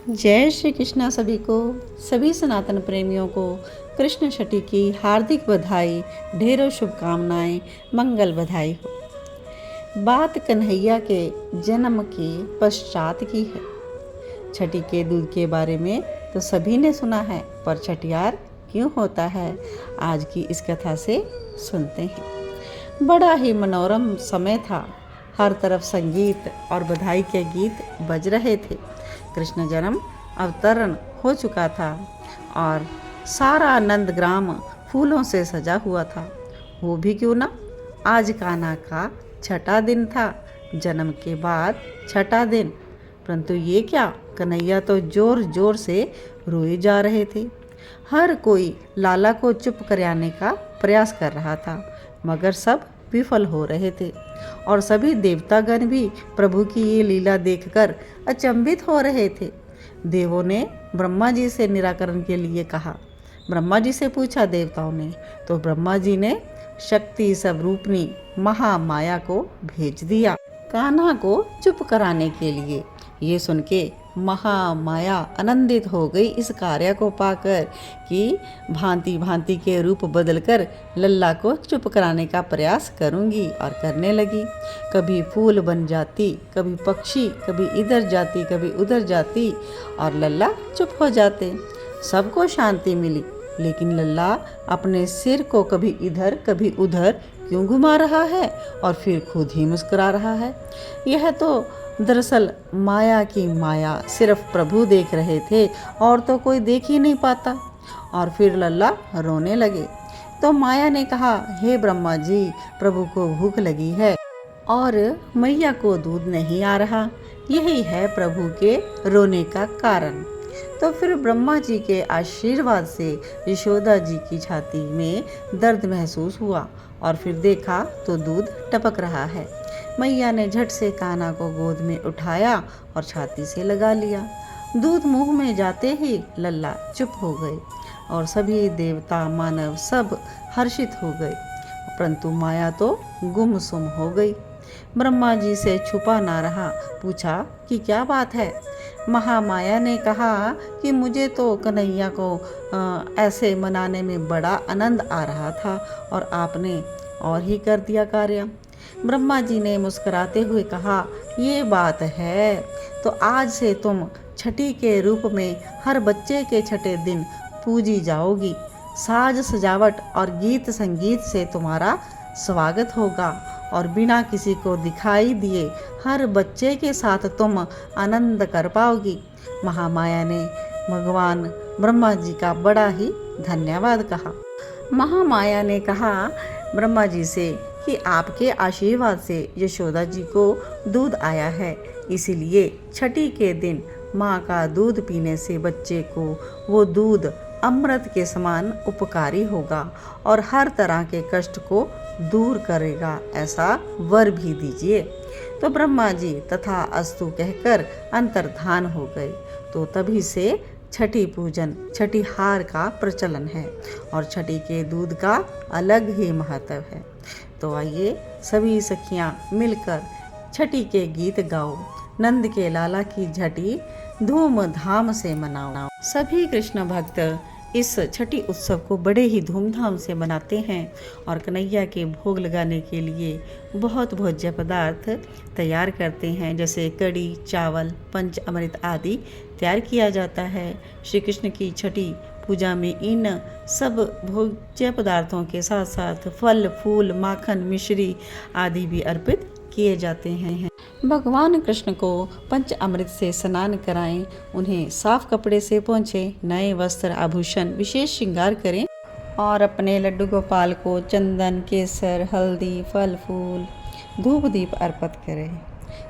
जय श्री कृष्णा सभी को। सभी सनातन प्रेमियों को कृष्ण छठी की हार्दिक बधाई, ढेरों शुभकामनाएं, मंगल बधाई हो। बात कन्हैया के जन्म के पश्चात की है। छठी के दूध के बारे में तो सभी ने सुना है, पर छठियार क्यों होता है, आज की इस कथा से सुनते हैं। बड़ा ही मनोरम समय था। हर तरफ संगीत और बधाई के गीत बज रहे थे। कृष्ण जन्म अवतरण हो चुका था और सारा नंदग्राम फूलों से सजा हुआ था। वो भी क्यों ना, आज कान्हा का छठा दिन था। जन्म के बाद छठा दिन। परंतु ये क्या, कन्हैया तो जोर जोर से रोए जा रहे थे। हर कोई लाला को चुप कराने का प्रयास कर रहा था, मगर सब विफल हो रहे थे। और सभी देवतागण भी प्रभु की ये लीला देखकर अचंभित हो रहे थे। देवों ने ब्रह्मा जी से निराकरण के लिए कहा। ब्रह्मा जी से पूछा देवताओं ने, तो ब्रह्मा जी ने शक्ति स्वरूपनी महामाया को भेज दिया कान्हा को चुप कराने के लिए। ये सुन के महामाया आनंदित हो गई इस कार्य को पाकर कि भांति भांति के रूप बदलकर लल्ला को चुप कराने का प्रयास करूंगी, और करने लगी। कभी फूल बन जाती, कभी पक्षी, कभी इधर जाती, कभी उधर जाती, और लल्ला चुप हो जाते। सबको शांति मिली, लेकिन लल्ला अपने सिर को कभी इधर कभी उधर क्यों घुमा रहा है और फिर खुद ही मुस्कुरा रहा है। यह तो दरअसल माया की माया सिर्फ प्रभु देख रहे थे, और तो कोई देख ही नहीं पाता। और फिर लल्ला रोने लगे। तो माया ने कहा, हे ब्रह्मा जी, प्रभु को भूख लगी है और मैया को दूध नहीं आ रहा। यही है प्रभु के रोने का कारण। तो फिर ब्रह्मा जी के आशीर्वाद से यशोदा जी की छाती में दर्द महसूस हुआ, और फिर देखा तो दूध टपक रहा है। मैया ने झट से कान्हा को गोद में उठाया और छाती से लगा लिया। दूध मुंह में जाते ही लल्ला चुप हो गए, और सभी देवता मानव सब हर्षित हो गए। परंतु माया तो गुमसुम हो गई। ब्रह्मा जी से छुपा ना रहा, पूछा कि क्या बात है। महामाया ने कहा कि मुझे तो कन्हैया को ऐसे मनाने में बड़ा आनंद आ रहा था, और आपने और ही कर दिया कार्य। ब्रह्मा जी ने मुस्कुराते हुए कहा, ये बात है तो आज से तुम छठी के रूप में हर बच्चे के छठे दिन पूजी जाओगी। साज सजावट और गीत संगीत से तुम्हारा स्वागत होगा, और बिना किसी को दिखाई दिए हर बच्चे के साथ तुम आनंद कर पाओगी। महामाया ने भगवान ब्रह्मा जी का बड़ा ही धन्यवाद कहा। महामाया ने कहा ब्रह्मा जी से कि आपके आशीर्वाद से यशोदा जी को दूध आया है, इसीलिए छठी के दिन माँ का दूध पीने से बच्चे को वो दूध अमृत के समान उपकारी होगा और हर तरह के कष्ट को दूर करेगा, ऐसा वर भी दीजिए। तो ब्रह्मा जी तथा अस्तु कहकर अंतर्धान हो गए। तो तभी से छठी पूजन, छठी हार का प्रचलन है, और छठी के दूध का अलग ही महत्व है। तो आइए सभी सखियां मिलकर छठी के गीत गाओ, नंद के लाला की छठी धूमधाम से मनाओ। सभी कृष्ण भक्त इस छठी उत्सव को बड़े ही धूमधाम से मनाते हैं, और कन्हैया के भोग लगाने के लिए बहुत भोज्य पदार्थ तैयार करते हैं, जैसे कड़ी, चावल, पंच अमृत आदि तैयार किया जाता है। श्री कृष्ण की छठी पूजा में इन सब भोज्य पदार्थों के साथ साथ फल, फूल, माखन, मिश्री आदि भी अर्पित किए जाते हैं। भगवान कृष्ण को पंच अमृत से स्नान कराएं, उन्हें साफ कपड़े से पोंछें, नए वस्त्र, आभूषण, विशेष श्रृंगार करें, और अपने लड्डू गोपाल को चंदन, केसर, हल्दी, फल फूल, धूप दीप अर्पित करें।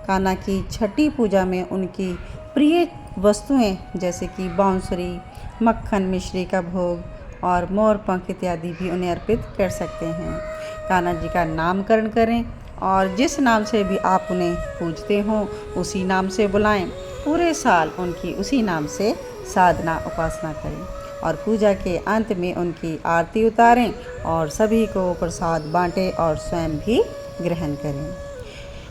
कान्हा की छठी पूजा में उनकी प्रिय वस्तुएं जैसे कि बांसुरी, मक्खन, मिश्री का भोग और मोर पंख इत्यादि भी उन्हें अर्पित कर सकते हैं। कान्हा जी का नामकरण करें, और जिस नाम से भी आप उन्हें पूजते हो उसी नाम से बुलाएं। पूरे साल उनकी उसी नाम से साधना उपासना करें, और पूजा के अंत में उनकी आरती उतारें, और सभी को प्रसाद बांटें और स्वयं भी ग्रहण करें।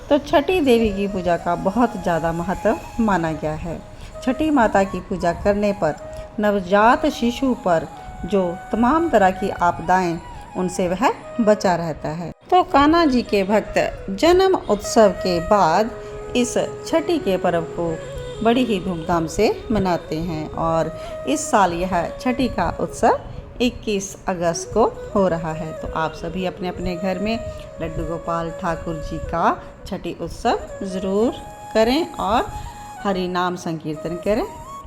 तो छठी देवी की पूजा का बहुत ज़्यादा महत्व माना गया है। छठी माता की पूजा करने पर नवजात शिशु पर जो तमाम तरह की आपदाएं उनसे वह बचा रहता है। तो कान्हा जी के भक्त जन्म उत्सव के बाद इस छठी के पर्व को बड़ी ही धूमधाम से मनाते हैं और इस साल यह छठी का उत्सव 21 अगस्त को हो रहा है। तो आप सभी अपने अपने घर में लड्डू गोपाल ठाकुर जी का छठी उत्सव ज़रूर करें और हरि नाम संकीर्तन करें।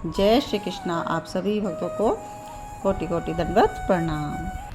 जय श्री कृष्णा। आप सभी भक्तों को कोटि कोटि दंडवत प्रणाम।